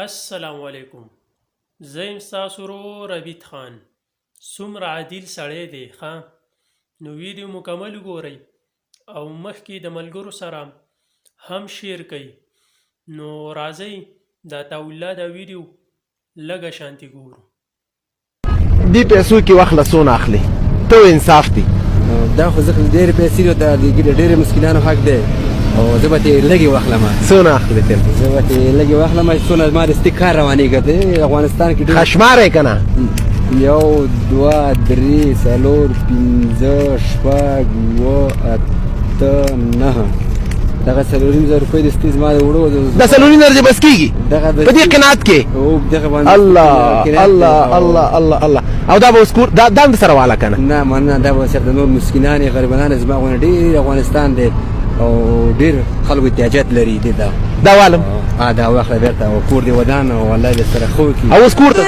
السلام علیکم. زه یم ستاسو ورور ربیټ خان. څومره عادل سړی دی ښه. نو ویډیو مکمل وګورئ او مخکې د ملګرو سره هم شیر کوي. نو راځئ د عطاالله دا ویډیو لږه شانتي ګورو. دې پیسو کې واخله څونه اخلي ته انصاف دی دا خو ځکه ډېرې پیسې دي د ډېرې مسکینانو حق دی او زه به ترې لږې واخلم. څونه اخلي تل زه به ترې لږې واخلم څونه زما د ستې کار روانېږي دی افغانستان کې ډېر خشمار یې که نه 1 2 3 4 5 6 7 8 9 دغه 4,000 روپۍ د ستې زما د وړو د 4,000 بس کېږي په دې قناعت کې الله الله الله الله الله او دا به اوس کور دا هم سره واله که نه نه مننه دا به سره د نور مسکینانې غریبانانې زما غوندې ډېر افغانستان دی او ډېر خلکو احتیاجات لري دې دا دا والم دا واخله بېرته او کور دې ودان او الله دې سره ښه وکړي او اوس کور ته